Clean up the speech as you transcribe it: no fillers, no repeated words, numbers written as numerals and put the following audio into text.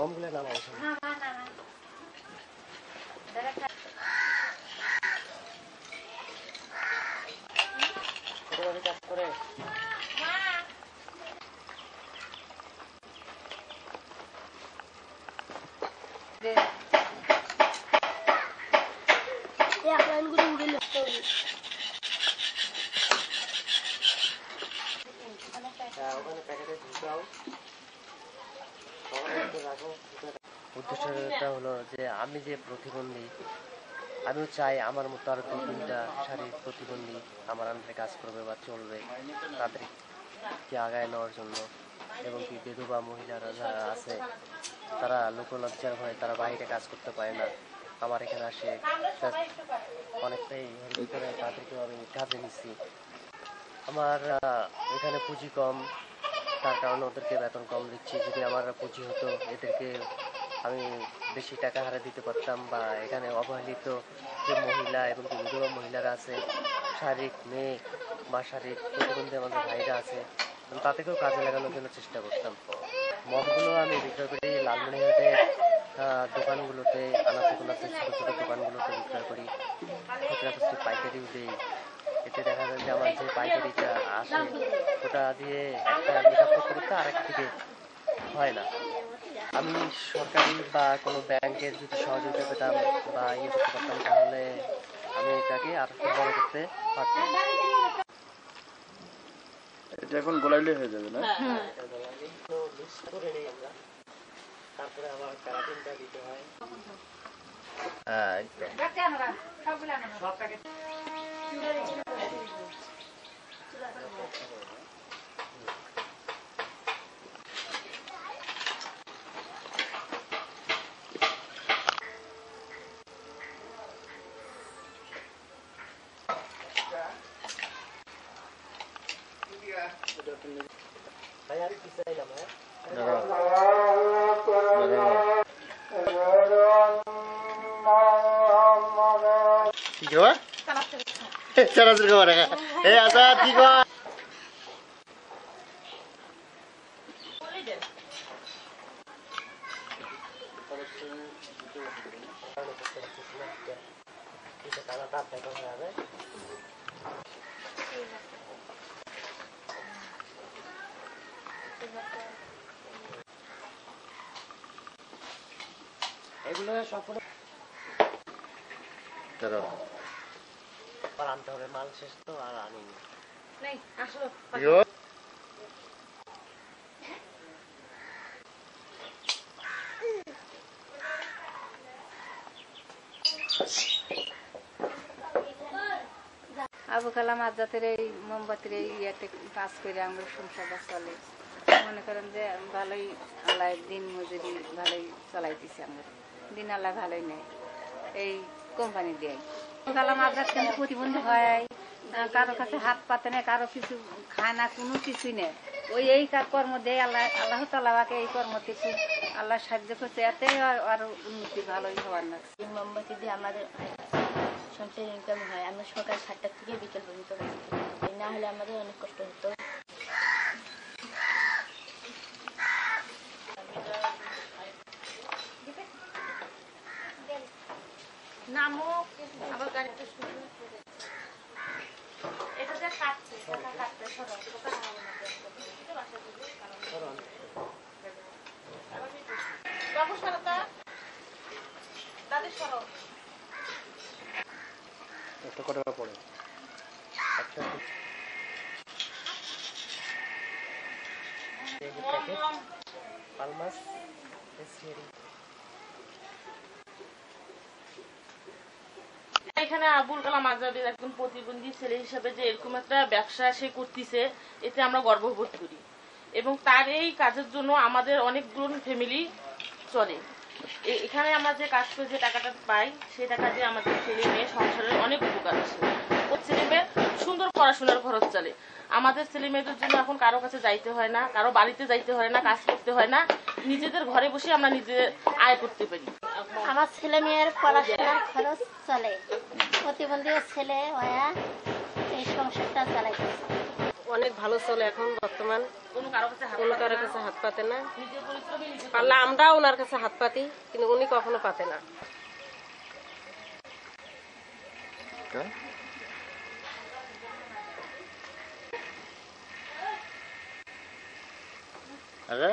বমগুলো নামাও। কাজ করে উদ্দেশ্যটা হলো যে আমি যে প্রতিবন্ধী, আমিও চাই আমার মতো আরো 2-3টা শারীরিক প্রতিবন্ধী আমার আন্ডারে কাজ করবে বা চলবে, তাদেরকে আগায় নেওয়ার জন্য। এবং কি বিধবা মহিলারা যারা আছে তারা লোকলজ্জার ভয়ে তারা বাইরে কাজ করতে পারে না, আমার এখানে আসে অনেকটাই হেল্প করে, তাদেরকেও আমি কাজে নিচ্ছি। আমার এখানে পুঁজি কম, তার কারণে ওদেরকে বেতন কম দিচ্ছি। যদি আমার পুঁজি হতো এদেরকে আমি বেশি টাকা হারে দিতে পারতাম, বা এখানে অবহেলিত যে মহিলা এবং বিধবা মহিলারা আছে, শারীরিক মেয়ে বা শারীরিক প্রতিবন্ধী আমাদের ভাইরা আছে, তাদেরকেও কাজে লাগানোর জন্য চেষ্টা করতাম। মদগুলো আমি বিক্রয় করি লালমনিরহাটে দোকানগুলোতে, আনাচে ছোটো ছোটো দোকানগুলোতে বিক্রয় করি, খুচরা খুচরি পাইকারিও দিই। এতে দেখা যায় যে আমার যে পাইকারিটা আসে ওটা দিয়ে একটা নিরাপদ করতে আরেক দিকে হয় না। আমি সরকারি বা কোনো ব্যাংকের যদি সহযোগিতা পেতাম বা ইয়ে করতে পারতাম, তাহলে আমি এটাকে আরো বড় করতে পারতাম। এটা এখন গোলাইলে হয়ে যাবে না? তারপরে আবার কারাটিনটা দিতে হয়। এগুলো সম্পূর্ণ আনতে হবে, মাল শেষ তো আর আনিনি। আবু কালাম আজাদের এই মোমবাতির এই ইয়েতে কাজ করে আমরা সংসারটা চলে। মনে করেন যে ভালোই আল্লাহ দিন মজুরি ভালোই চলাইতেছে, আমরা দিন আল্লাহ ভালোই নেয় এই কোম্পানি দিয়ে। আবু কালাম আজাদ কিন্তু প্রতিবন্ধী হয়, কারো কাছে হাত পাতে নেই, কারো কিছু খায় না, কোনো কিছুই নেই। এই কর্ম দিয়ে আল্লাহ তাআলাকে এই কর্মতে খুব আল্লাহ সাহায্য করছে, এতে আরো উন্নতি ভালোই হওয়ার না। মোমবাতি দিয়ে আমাদের সংসার ইনকাম হয়। আমরা সকাল 7টা থেকে বিকেল পর্যন্ত কাজ করি, না হলে আমাদের অনেক কষ্ট হতো। নামো আবার গাড়িতে শুরু এটা যে কাটছে কাটতে সরো বাবু সরতা দাদি সরো। এটা কত টাকা পড়ে? আচ্ছা পালমাস এসিরি। এখানে আবুল কালাম আজাদের একজন প্রতিবন্ধী ছেলে হিসেবে যে এরকম একটা ব্যবসা সে করতেছে, এতে আমরা গর্ববোধ করি। এবং তার এই কাজের জন্য আমাদের অনেকগুলো ফ্যামিলি চলে। এখানে আমরা যে কাজ করে যে টাকাটা পাই, সেই টাকা দিয়ে আমাদের ছেলে মেয়ে সংসারের অনেক উপকার আছে। ও ছেলে মেয়ে সুন্দর পড়াশোনার খরচ চলে। আমাদের ছেলে মেয়েদের জন্য এখন কারো কাছে যাইতে হয় না, কারো বাড়িতে যাইতে হয় না, কাজ করতে হয় না, নিজেদের ঘরে বসে আমরা নিজেদের আয় করতে পারি। আমার ছেলে মেয়ের পড়াশোনার খরচ চলে, প্রতিবন্ধী ছেলে হয়ে এই সংসারটা চালাইতেছে। অনেক ভালো চলে এখন বর্তমান, কোনো কারো কাছে হাত কোনো পাতে কারোর না। কাছে হাত পাতে না। নিজের পরিশ্রমে নিজে পারলে আমরাও ওনার কাছে হাত পাতি, কিন্তু উনি কখনো পাতে না। আগে